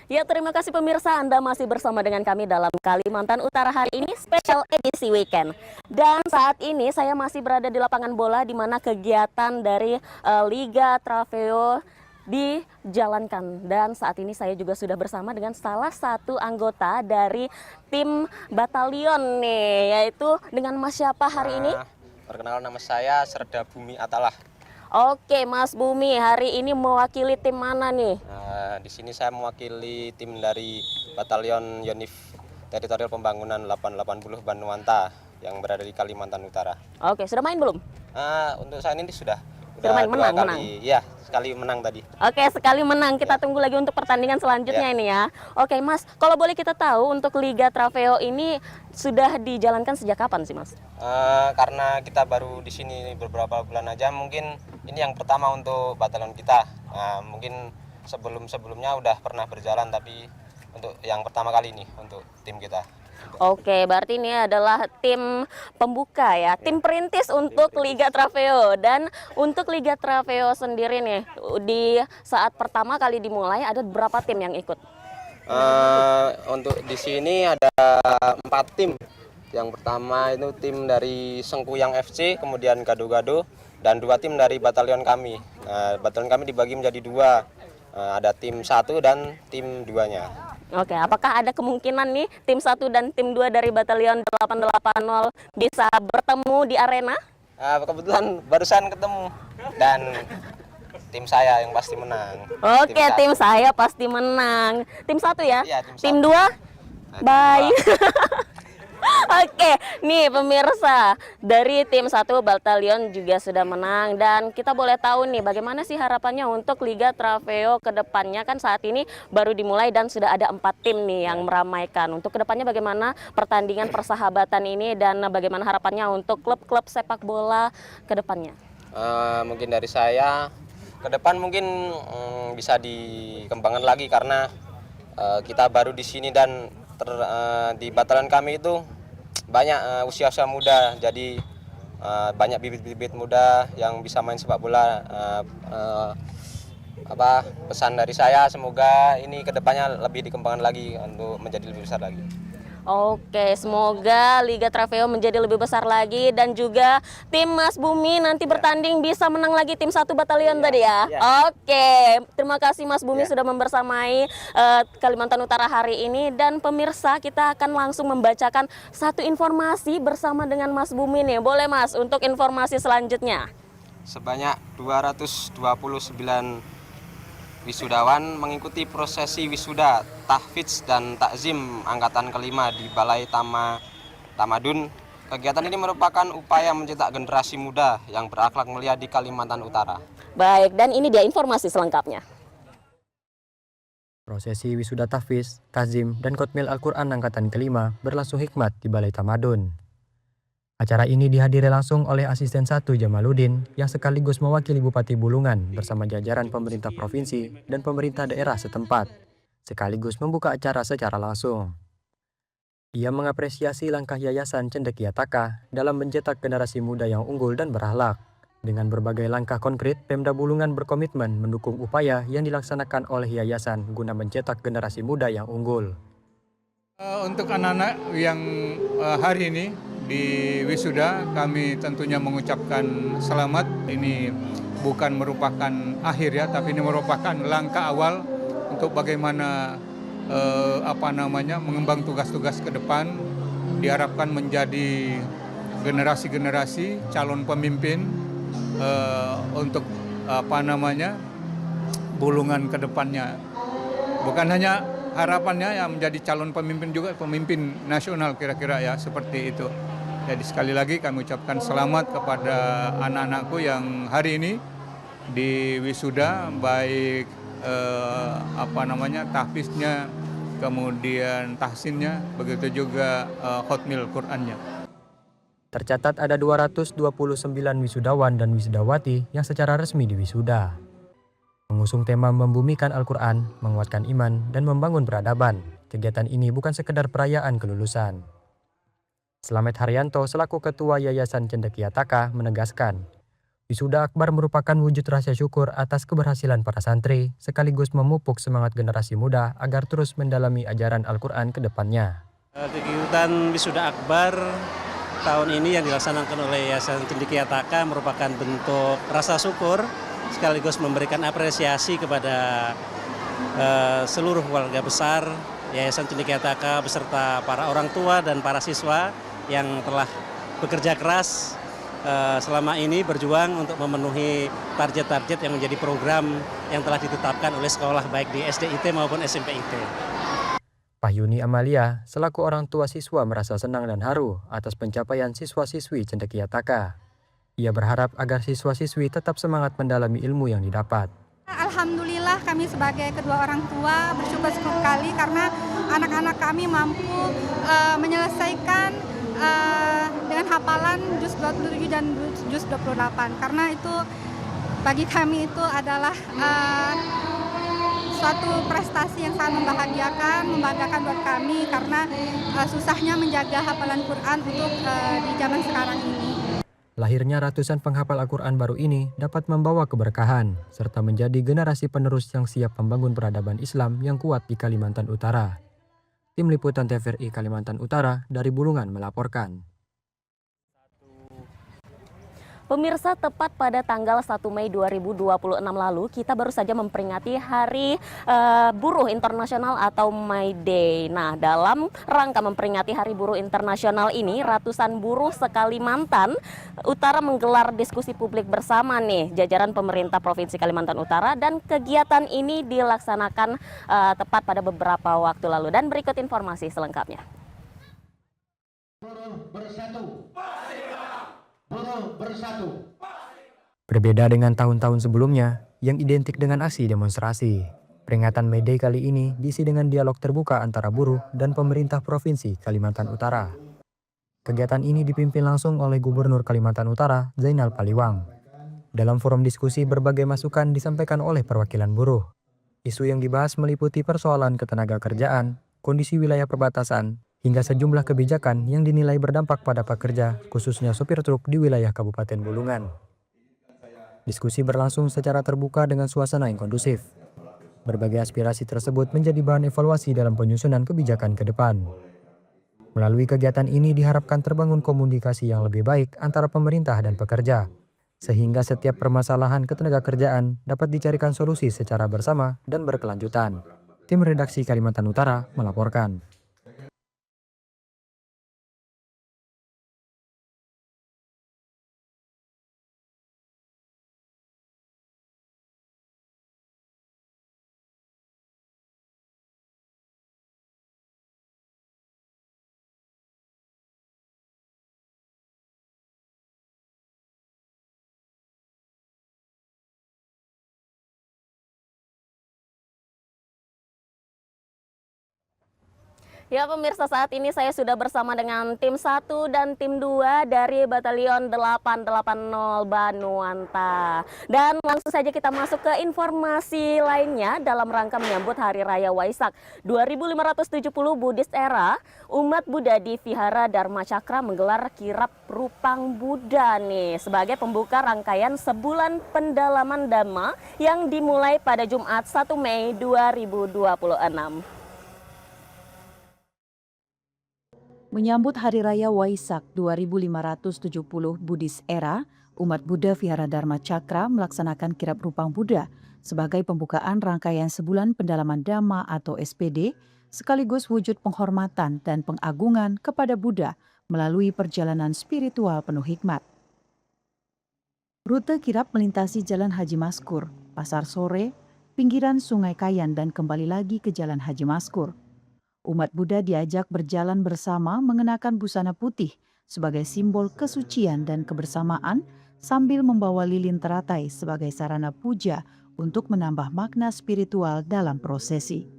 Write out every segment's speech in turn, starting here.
Ya, terima kasih pemirsa, Anda masih bersama dengan kami dalam Kalimantan Utara hari ini, spesial edisi weekend. Dan saat ini saya masih berada di lapangan bola di mana kegiatan dari Liga Trofeo dijalankan. Dan saat ini saya juga sudah bersama dengan salah satu anggota dari tim batalion nih, yaitu dengan Mas siapa hari ini? Perkenalkan, nama saya Serda Bumi Atalah. Oke, Mas Bumi, hari ini mewakili tim mana nih? Di sini saya mewakili tim dari Batalion Yonif Teritorial Pembangunan 880 Banuanta yang berada di Kalimantan Utara. Oke, sudah main belum? Untuk saat ini sudah main, dua menang. kali. Iya, sekali menang tadi. Oke, sekali menang. Kita tunggu lagi untuk pertandingan selanjutnya ini ya. Oke, Mas, kalau boleh kita tahu untuk Liga Trofeo ini sudah dijalankan sejak kapan sih, Mas? Karena kita baru di sini beberapa bulan aja, mungkin ini yang pertama untuk batalion kita. Mungkin sebelumnya udah pernah berjalan, tapi untuk yang pertama kali ini untuk tim kita. Oke, berarti ini adalah tim pembuka ya, tim perintis untuk Liga Trofeo. Dan untuk Liga Trofeo sendiri nih, di saat pertama kali dimulai ada berapa tim yang ikut? Untuk di sini ada 4 tim. Yang pertama itu tim dari Sengkuyang FC, kemudian Gado-Gado, dan 2 tim dari batalion kami. Batalion kami dibagi menjadi 2, ada tim 1 dan tim 2-nya. Oke, apakah ada kemungkinan nih tim 1 dan tim 2 dari batalion 880 bisa bertemu di arena? Kebetulan barusan ketemu dan tim saya yang pasti menang. Oke, tim saya pasti menang. Tim 1 ya? Iya, tim 2? Bye. Oke, nih pemirsa, dari tim 1 batalion juga sudah menang. Dan kita boleh tahu nih bagaimana sih harapannya untuk Liga Trofeo ke depannya. Kan saat ini baru dimulai dan sudah ada 4 tim nih yang meramaikan. Untuk kedepannya bagaimana pertandingan persahabatan ini dan bagaimana harapannya untuk klub-klub sepak bola ke depannya? Mungkin dari saya ke depan mungkin bisa dikembangkan lagi, karena kita baru di sini dan di batalion kami itu banyak usia-usia muda, jadi banyak bibit-bibit muda yang bisa main sepak bola. Pesan dari saya, semoga ini kedepannya lebih dikembangkan lagi untuk menjadi lebih besar lagi. Oke, semoga Liga Trofeo menjadi lebih besar lagi dan juga tim Mas Bumi nanti bertanding bisa menang lagi tim 1 batalion tadi ya. Oke, terima kasih Mas Bumi sudah membersamai Kalimantan Utara hari ini. Dan pemirsa, kita akan langsung membacakan satu informasi bersama dengan Mas Bumi nih. Boleh Mas untuk informasi selanjutnya? Sebanyak 229 wisudawan mengikuti prosesi wisuda, tahfidz dan takzim angkatan kelima di Balai Tamadun. Kegiatan ini merupakan upaya mencetak generasi muda yang berakhlak mulia di Kalimantan Utara. Baik, dan ini dia informasi selengkapnya. Prosesi wisuda tahfidz, takzim, dan khotmil Al-Quran angkatan kelima berlangsung hikmat di Balai Tamadun. Acara ini dihadiri langsung oleh Asisten 1 Jamaluddin yang sekaligus mewakili Bupati Bulungan bersama jajaran pemerintah provinsi dan pemerintah daerah setempat, sekaligus membuka acara secara langsung. Ia mengapresiasi langkah Yayasan Cendekiataka dalam mencetak generasi muda yang unggul dan berakhlak. Dengan berbagai langkah konkret, Pemda Bulungan berkomitmen mendukung upaya yang dilaksanakan oleh Yayasan guna mencetak generasi muda yang unggul. Untuk anak-anak yang hari ini di wisuda, kami tentunya mengucapkan selamat. Ini bukan merupakan akhir ya, tapi ini merupakan langkah awal untuk bagaimana mengembang tugas-tugas ke depan. Diharapkan menjadi generasi-generasi calon pemimpin untuk Bulungan ke depannya. Bukan hanya harapannya yang menjadi calon pemimpin, juga pemimpin nasional kira-kira ya, seperti itu. Jadi sekali lagi kami ucapkan selamat kepada anak-anakku yang hari ini di wisuda, baik tahfidznya, kemudian tahsinnya, begitu juga khotmil Qur'annya. Tercatat ada 229 wisudawan dan wisudawati yang secara resmi diwisuda. Mengusung tema membumikan Al-Quran, menguatkan iman, dan membangun peradaban. Kegiatan ini bukan sekedar perayaan kelulusan. Slamet Haryanto selaku Ketua Yayasan Cendekiataka menegaskan, Wisuda Akbar merupakan wujud rasa syukur atas keberhasilan para santri, sekaligus memupuk semangat generasi muda agar terus mendalami ajaran Al-Quran ke depannya. Kegiatan Wisuda Akbar tahun ini yang dilaksanakan oleh Yayasan Cendekiataka merupakan bentuk rasa syukur sekaligus memberikan apresiasi kepada seluruh warga besar Yayasan Cendekiataka beserta para orang tua dan para siswa yang telah bekerja keras selama ini berjuang untuk memenuhi target-target yang menjadi program yang telah ditetapkan oleh sekolah baik di SDIT maupun SMPIT. Pahyuni Amalia, selaku orang tua siswa merasa senang dan haru atas pencapaian siswa-siswi Cendekiataka. Ia berharap agar siswa-siswi tetap semangat mendalami ilmu yang didapat. Alhamdulillah kami sebagai kedua orang tua bersyukur sekali karena anak-anak kami mampu menyelesaikan dengan hafalan juz 27 dan juz 28. Karena itu bagi kami itu adalah suatu prestasi yang sangat membanggakan buat kami karena susahnya menjaga hafalan Quran untuk di zaman sekarang ini. Lahirnya ratusan penghafal Al-Quran baru ini dapat membawa keberkahan, serta menjadi generasi penerus yang siap membangun peradaban Islam yang kuat di Kalimantan Utara. Tim Liputan TVRI Kalimantan Utara dari Bulungan melaporkan. Pemirsa, tepat pada tanggal 1 Mei 2026 lalu, kita baru saja memperingati Hari Buruh Internasional atau May Day. Nah, dalam rangka memperingati Hari Buruh Internasional ini, ratusan buruh se-Kalimantan Utara menggelar diskusi publik bersama nih, jajaran pemerintah Provinsi Kalimantan Utara, dan kegiatan ini dilaksanakan tepat pada beberapa waktu lalu. Dan berikut informasi selengkapnya. Buruh bersatu. Buruh bersatu. Berbeda dengan tahun-tahun sebelumnya yang identik dengan aksi demonstrasi, peringatan May Day kali ini diisi dengan dialog terbuka antara buruh dan pemerintah Provinsi Kalimantan Utara. Kegiatan ini dipimpin langsung oleh Gubernur Kalimantan Utara, Zainal Paliwang. Dalam forum diskusi, berbagai masukan disampaikan oleh perwakilan buruh. Isu yang dibahas meliputi persoalan ketenagakerjaan, kondisi wilayah perbatasan, hingga sejumlah kebijakan yang dinilai berdampak pada pekerja, khususnya sopir truk di wilayah Kabupaten Bulungan. Diskusi berlangsung secara terbuka dengan suasana yang kondusif. Berbagai aspirasi tersebut menjadi bahan evaluasi dalam penyusunan kebijakan ke depan. Melalui kegiatan ini diharapkan terbangun komunikasi yang lebih baik antara pemerintah dan pekerja, sehingga setiap permasalahan ketenagakerjaan dapat dicarikan solusi secara bersama dan berkelanjutan. Tim Redaksi Kalimantan Utara melaporkan. Ya pemirsa, saat ini saya sudah bersama dengan tim 1 dan tim 2 dari Batalion 880 Banuanta. Dan langsung saja kita masuk ke informasi lainnya dalam rangka menyambut Hari Raya Waisak 2570 Buddhist Era. Umat Buddha di Vihara Dharma Cakra menggelar kirap Rupang Buddha nih sebagai pembuka rangkaian sebulan pendalaman Dhamma yang dimulai pada Jumat 1 Mei 2026. Menyambut Hari Raya Waisak 2570 Buddhist Era, umat Buddha Vihara Dharma Cakra melaksanakan kirap Rupang Buddha sebagai pembukaan rangkaian sebulan pendalaman Dhamma atau SPD, sekaligus wujud penghormatan dan pengagungan kepada Buddha melalui perjalanan spiritual penuh hikmat. Rute kirap melintasi Jalan Haji Maskur, Pasar Sore, pinggiran Sungai Kayan dan kembali lagi ke Jalan Haji Maskur. Umat Buddha diajak berjalan bersama mengenakan busana putih sebagai simbol kesucian dan kebersamaan sambil membawa lilin teratai sebagai sarana puja untuk menambah makna spiritual dalam prosesi.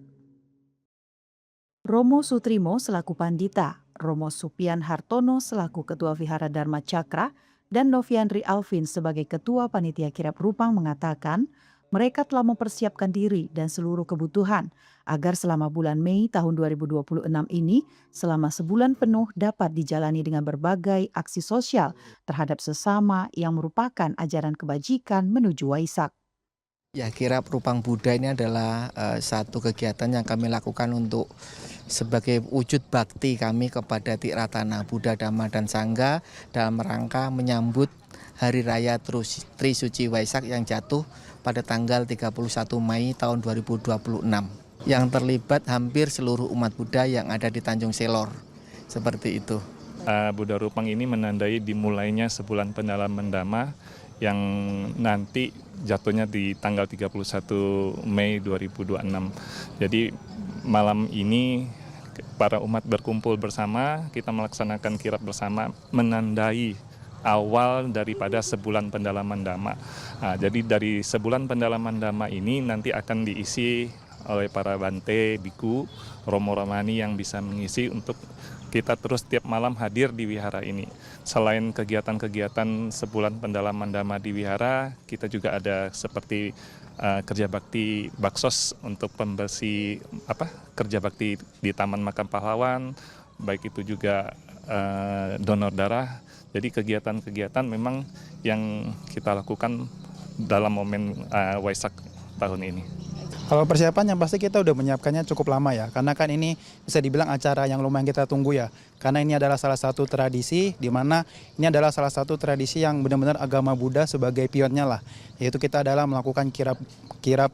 Romo Sutrimo selaku Pandita, Romo Supian Hartono selaku Ketua Vihara Dharma Cakra, dan Noviandri Alvin sebagai Ketua Panitia Kirap Rupang mengatakan Mereka telah mempersiapkan diri dan seluruh kebutuhan agar selama bulan Mei tahun 2026 ini selama sebulan penuh dapat dijalani dengan berbagai aksi sosial terhadap sesama yang merupakan ajaran kebajikan menuju Waisak. Ya, kirap Rupang Buddha ini adalah satu kegiatan yang kami lakukan untuk sebagai wujud bakti kami kepada Tiratana Buddha, Dhamma, dan Sangha dalam rangka menyambut Hari Raya Trisuci Waisak yang jatuh pada tanggal 31 Mei tahun 2026. Yang terlibat hampir seluruh umat Buddha yang ada di Tanjung Selor. Seperti itu. Buddha Rupang ini menandai dimulainya sebulan pendalaman Dhamma yang nanti jatuhnya di tanggal 31 Mei 2026. Jadi malam ini para umat berkumpul bersama, kita melaksanakan kirap bersama menandai awal daripada sebulan pendalaman Dhamma. Jadi dari sebulan pendalaman Dhamma ini nanti akan diisi oleh para bante, biku, romo romani yang bisa mengisi untuk kita terus tiap malam hadir di wihara ini. Selain kegiatan-kegiatan sebulan pendalaman Dhamma di wihara, kita juga ada seperti kerja bakti baksos untuk pembersih kerja bakti di Taman Makam Pahlawan, baik itu juga donor darah. Jadi kegiatan-kegiatan memang yang kita lakukan dalam momen Waisak tahun ini. Kalau persiapan yang pasti kita udah menyiapkannya cukup lama ya, karena kan ini bisa dibilang acara yang lumayan kita tunggu ya. Karena ini adalah salah satu tradisi, di mana ini adalah salah satu tradisi yang benar-benar agama Buddha sebagai pionnya lah. Yaitu kita adalah melakukan kirap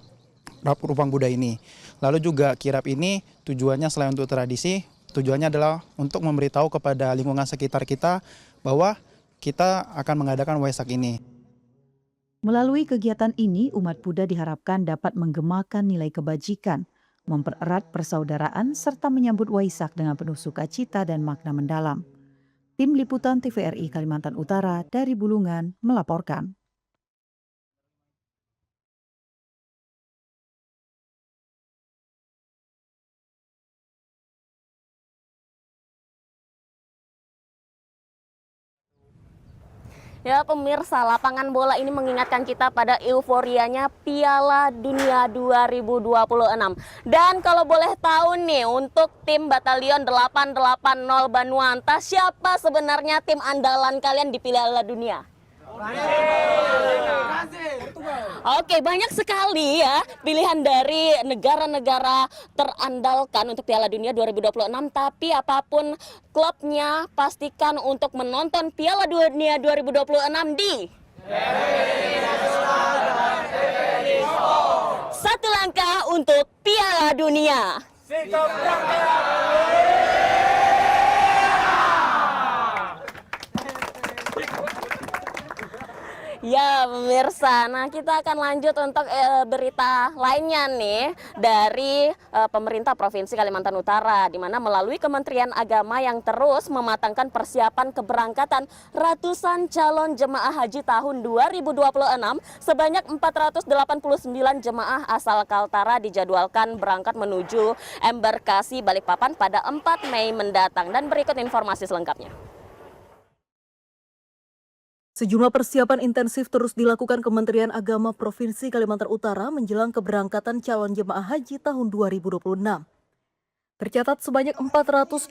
Rupang Buddha ini. Lalu juga kirap ini tujuannya selain untuk tradisi, tujuannya adalah untuk memberitahu kepada lingkungan sekitar kita bahwa kita akan mengadakan Waisak ini. Melalui kegiatan ini, umat Buddha diharapkan dapat menggemakan nilai kebajikan, mempererat persaudaraan, serta menyambut Waisak dengan penuh sukacita dan makna mendalam. Tim Liputan TVRI Kalimantan Utara dari Bulungan melaporkan. Ya pemirsa, lapangan bola ini mengingatkan kita pada euforianya Piala Dunia 2026. Dan kalau boleh tahu nih, untuk tim Batalion 880 Banuanta, siapa sebenarnya tim andalan kalian di Piala Dunia? Oke, banyak sekali ya pilihan dari negara-negara terandalkan untuk Piala Dunia 2026. Tapi apapun klubnya, pastikan untuk menonton Piala Dunia 2026 di Satu Langkah untuk Piala Dunia. Ya pemirsa, nah kita akan lanjut untuk berita lainnya nih dari pemerintah Provinsi Kalimantan Utara, di mana melalui Kementerian Agama yang terus mematangkan persiapan keberangkatan ratusan calon jemaah haji tahun 2026, sebanyak 489 jemaah asal Kaltara dijadwalkan berangkat menuju embarkasi Balikpapan pada 4 Mei mendatang. Dan berikut informasi selengkapnya. Sejumlah persiapan intensif terus dilakukan Kementerian Agama Provinsi Kalimantan Utara menjelang keberangkatan calon jemaah haji tahun 2026. Tercatat sebanyak 489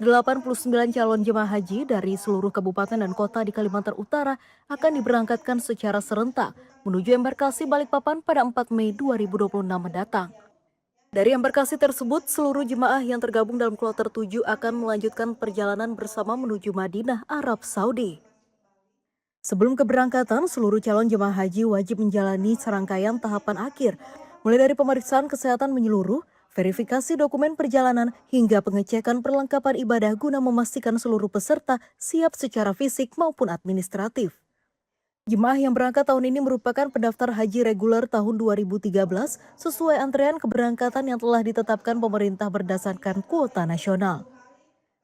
calon jemaah haji dari seluruh kabupaten dan kota di Kalimantan Utara akan diberangkatkan secara serentak menuju embarkasi Balikpapan pada 4 Mei 2026 mendatang. Dari embarkasi tersebut, seluruh jemaah yang tergabung dalam kloter 7 akan melanjutkan perjalanan bersama menuju Madinah, Arab Saudi. Sebelum keberangkatan, seluruh calon jemaah haji wajib menjalani serangkaian tahapan akhir, mulai dari pemeriksaan kesehatan menyeluruh, verifikasi dokumen perjalanan, hingga pengecekan perlengkapan ibadah guna memastikan seluruh peserta siap secara fisik maupun administratif. Jemaah yang berangkat tahun ini merupakan pendaftar haji reguler tahun 2013 sesuai antrean keberangkatan yang telah ditetapkan pemerintah berdasarkan kuota nasional.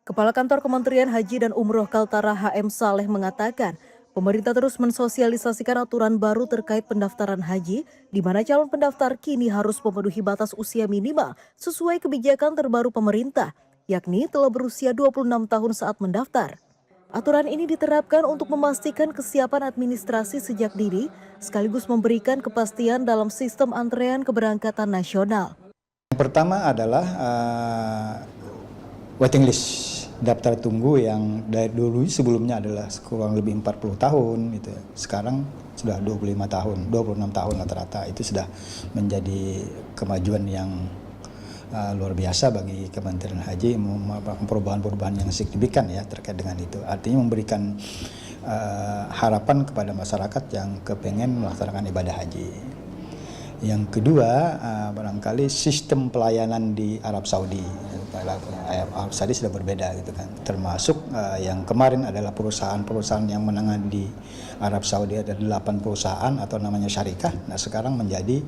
Kepala Kantor Kementerian Haji dan Umroh Kaltara HM Saleh mengatakan, pemerintah terus mensosialisasikan aturan baru terkait pendaftaran haji, di mana calon pendaftar kini harus memenuhi batas usia minimal sesuai kebijakan terbaru pemerintah, yakni telah berusia 26 tahun saat mendaftar. Aturan ini diterapkan untuk memastikan kesiapan administrasi sejak dini, sekaligus memberikan kepastian dalam sistem antrean keberangkatan nasional. Yang pertama adalah waiting list, daftar tunggu yang dari dulu sebelumnya adalah kurang lebih 40 tahun, gitu. Sekarang sudah 25 tahun, 26 tahun rata-rata. Itu sudah menjadi kemajuan yang luar biasa bagi Kementerian Haji, perubahan-perubahan yang signifikan ya terkait dengan itu. Artinya memberikan harapan kepada masyarakat yang kepengen melaksanakan ibadah haji. Yang kedua, barangkali sistem pelayanan di Arab Saudi. Arab Saudi sudah berbeda gitu kan. Termasuk yang kemarin adalah perusahaan-perusahaan yang menangani di Arab Saudi ada 8 perusahaan atau namanya syarikah. Nah sekarang menjadi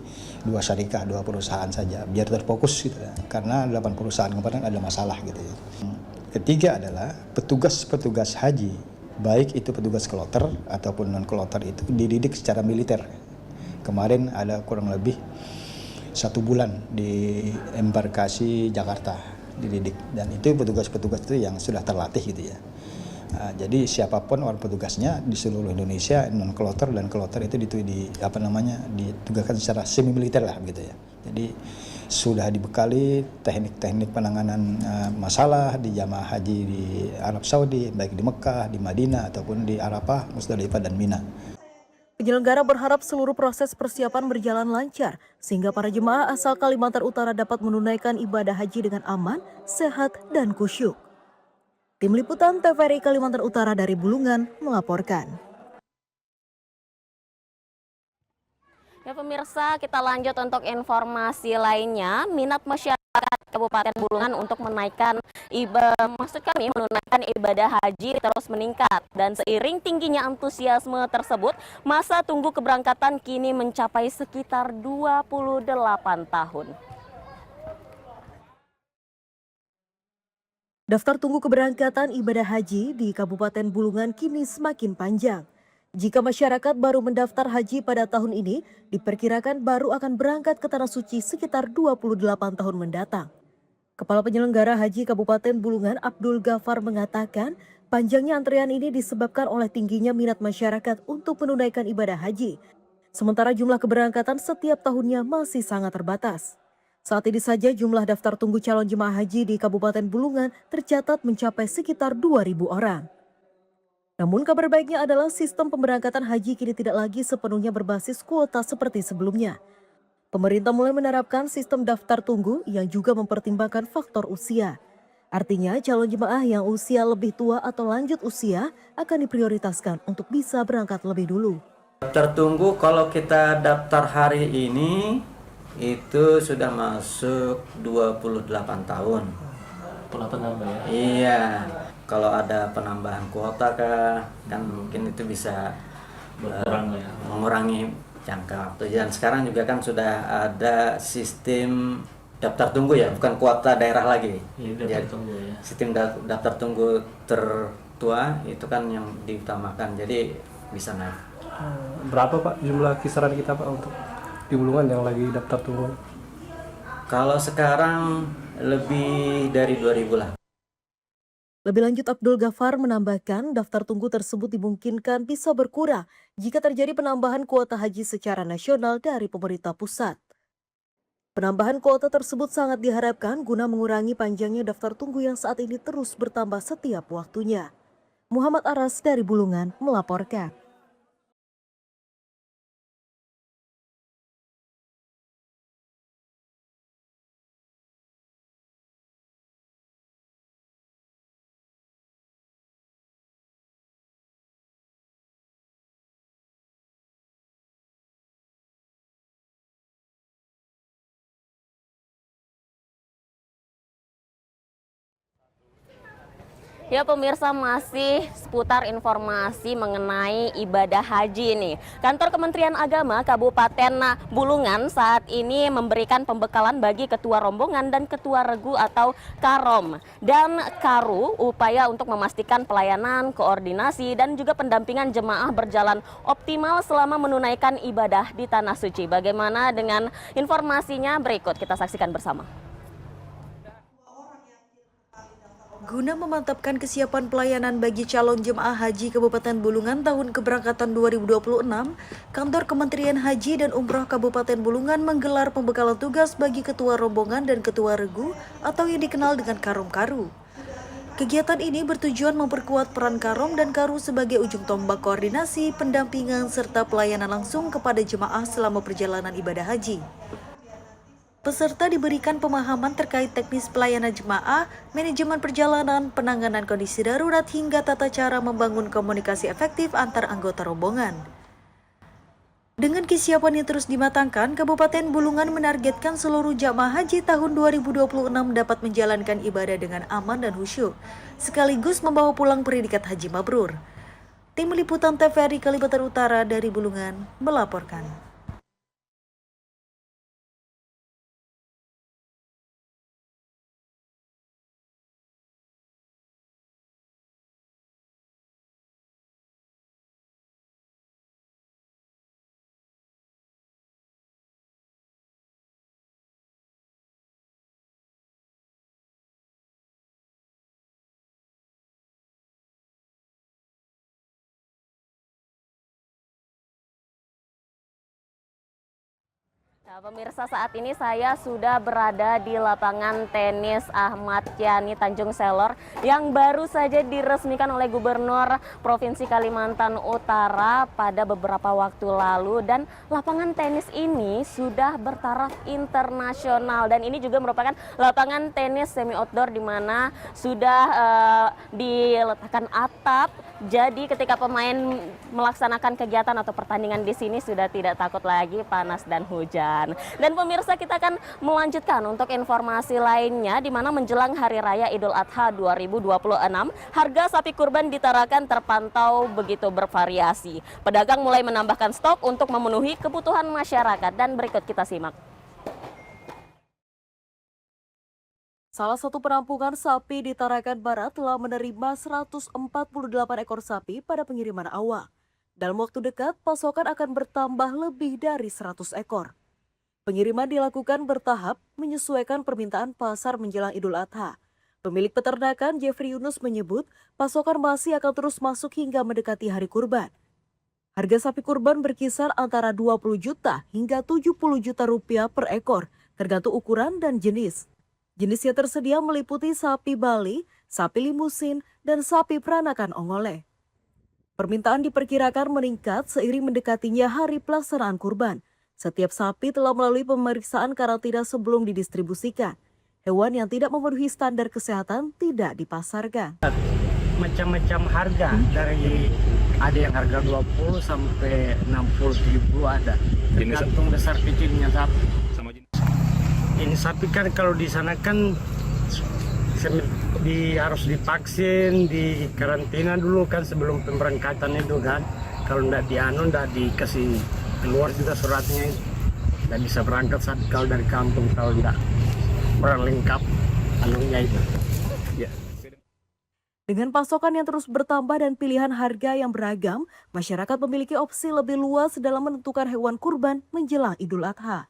2 syarikah, 2 perusahaan saja biar terfokus gitu ya. Karena 8 perusahaan kemarin ada masalah gitu ya. Ketiga adalah petugas-petugas haji, baik itu petugas kloter ataupun non kloter itu dididik secara militer. Kemarin ada kurang lebih 1 bulan di embarkasi Jakarta dididik, dan itu petugas-petugas itu yang sudah terlatih gitu ya. Jadi siapapun orang petugasnya di seluruh Indonesia, non kloter dan kloter itu ditugaskan secara semi militer lah gitu ya. Jadi sudah dibekali teknik-teknik penanganan masalah di jamaah haji di Arab Saudi, baik di Mekah, di Madinah ataupun di Arafah, Musdalifah dan Mina. Penyelenggara berharap seluruh proses persiapan berjalan lancar sehingga para jemaah asal Kalimantan Utara dapat menunaikan ibadah haji dengan aman, sehat, dan khusyuk. Tim Liputan TVRI Kalimantan Utara dari Bulungan melaporkan. Ya pemirsa, kita lanjut untuk informasi lainnya. Minat masyarakat Kabupaten Bulungan untuk menunaikan ibadah haji terus meningkat, dan seiring tingginya antusiasme tersebut, masa tunggu keberangkatan kini mencapai sekitar 28 tahun. Daftar tunggu keberangkatan ibadah haji di Kabupaten Bulungan kini semakin panjang. Jika masyarakat baru mendaftar haji pada tahun ini, diperkirakan baru akan berangkat ke Tanah Suci sekitar 28 tahun mendatang. Kepala Penyelenggara Haji Kabupaten Bulungan Abdul Ghafar mengatakan, panjangnya antrean ini disebabkan oleh tingginya minat masyarakat untuk menunaikan ibadah haji. Sementara jumlah keberangkatan setiap tahunnya masih sangat terbatas. Saat ini saja jumlah daftar tunggu calon jemaah haji di Kabupaten Bulungan tercatat mencapai sekitar 2.000 orang. Namun kabar baiknya adalah sistem pemberangkatan haji kini tidak lagi sepenuhnya berbasis kuota seperti sebelumnya. Pemerintah mulai menerapkan sistem daftar tunggu yang juga mempertimbangkan faktor usia. Artinya calon jemaah yang usia lebih tua atau lanjut usia akan diprioritaskan untuk bisa berangkat lebih dulu. Daftar tunggu kalau kita daftar hari ini itu sudah masuk 28 tahun. Pola penambah ya? Iya, kalau ada penambahan kuota kan mungkin itu bisa mengurangi jangka waktu. Dan sekarang juga kan sudah ada sistem daftar tunggu ya, bukan kuota daerah lagi. Iya, tunggu ya. Sistem daftar tunggu tertua itu kan yang diutamakan, jadi bisa naik. Berapa Pak jumlah kisaran kita Pak untuk di Bulungan yang lagi daftar tunggu? Kalau sekarang lebih dari 2.000 lah. Lebih lanjut Abdul Ghafar menambahkan daftar tunggu tersebut dimungkinkan bisa berkurang jika terjadi penambahan kuota haji secara nasional dari pemerintah pusat. Penambahan kuota tersebut sangat diharapkan guna mengurangi panjangnya daftar tunggu yang saat ini terus bertambah setiap waktunya. Muhammad Aras dari Bulungan melaporkan. Ya pemirsa, masih seputar informasi mengenai ibadah haji ini. Kantor Kementerian Agama Kabupaten Bulungan saat ini memberikan pembekalan bagi ketua rombongan dan ketua regu atau karom dan karu, upaya untuk memastikan pelayanan, koordinasi dan juga pendampingan jemaah berjalan optimal selama menunaikan ibadah di Tanah Suci. Bagaimana dengan informasinya berikut kita saksikan bersama. Guna memantapkan kesiapan pelayanan bagi calon jemaah haji Kabupaten Bulungan tahun keberangkatan 2026, Kantor Kementerian Haji dan Umroh Kabupaten Bulungan menggelar pembekalan tugas bagi Ketua Rombongan dan Ketua Regu atau yang dikenal dengan Karom-Karu. Kegiatan ini bertujuan memperkuat peran Karom dan Karu sebagai ujung tombak koordinasi, pendampingan, serta pelayanan langsung kepada jemaah selama perjalanan ibadah haji. Peserta diberikan pemahaman terkait teknis pelayanan jemaah, manajemen perjalanan, penanganan kondisi darurat, hingga tata cara membangun komunikasi efektif antar anggota rombongan. Dengan kesiapan yang terus dimatangkan, Kabupaten Bulungan menargetkan seluruh jamaah haji tahun 2026 dapat menjalankan ibadah dengan aman dan khusyuk, sekaligus membawa pulang predikat haji mabrur. Tim Liputan TVRI Kalimantan Utara dari Bulungan melaporkan. Nah, pemirsa, saat ini saya sudah berada di lapangan tenis Ahmad Yani Tanjung Selor yang baru saja diresmikan oleh Gubernur Provinsi Kalimantan Utara pada beberapa waktu lalu, dan lapangan tenis ini sudah bertaraf internasional, dan ini juga merupakan lapangan tenis semi outdoor di mana sudah diletakkan atap. Jadi ketika pemain melaksanakan kegiatan atau pertandingan di sini sudah tidak takut lagi panas dan hujan. Dan pemirsa, kita akan melanjutkan untuk informasi lainnya, di mana menjelang Hari Raya Idul Adha 2026, harga sapi kurban di Tarakan terpantau begitu bervariasi. Pedagang mulai menambahkan stok untuk memenuhi kebutuhan masyarakat, dan berikut kita simak. Salah satu penampungan sapi di Tarakan Barat telah menerima 148 ekor sapi pada pengiriman awal. Dalam waktu dekat, pasokan akan bertambah lebih dari 100 ekor. Pengiriman dilakukan bertahap menyesuaikan permintaan pasar menjelang Idul Adha. Pemilik peternakan Jeffrey Yunus menyebut pasokan masih akan terus masuk hingga mendekati hari kurban. Harga sapi kurban berkisar antara 20 juta hingga 70 juta rupiah per ekor, tergantung ukuran dan jenis. Jenis yang tersedia meliputi sapi Bali, sapi limusin, dan sapi peranakan ongole. Permintaan diperkirakan meningkat seiring mendekatinya hari pelaksanaan kurban. Setiap sapi telah melalui pemeriksaan karantina sebelum didistribusikan. Hewan yang tidak memenuhi standar kesehatan tidak dipasarkan. Macam-macam harga, dari ada yang harga 20 sampai 60 ribu ada. Tergantung besar kecilnya sapi. Ini sapi kan kalau di sana kan harus divaksin, di karantina dulu kan sebelum pemberangkatan itu kan. Kalau nggak nggak dikasih keluar juga suratnya, nggak bisa berangkat saat kalau dari kampung, kalau nggak kurang lengkap anunya itu. Ya. Dengan pasokan yang terus bertambah dan pilihan harga yang beragam, masyarakat memiliki opsi lebih luas dalam menentukan hewan kurban menjelang Idul Adha.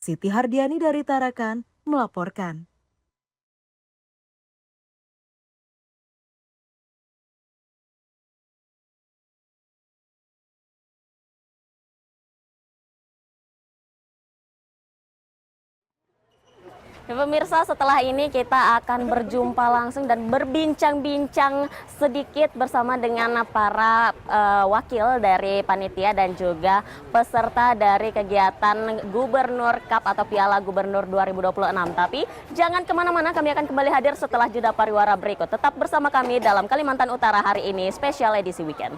Siti Hardiani dari Tarakan melaporkan. Ya, pemirsa, setelah ini kita akan berjumpa langsung dan berbincang-bincang sedikit bersama dengan para wakil dari panitia dan juga peserta dari kegiatan Gubernur Cup atau Piala Gubernur 2026. Tapi jangan kemana-mana, kami akan kembali hadir setelah jeda pariwara berikut. Tetap bersama kami dalam Kalimantan Utara hari ini, spesial edisi weekend.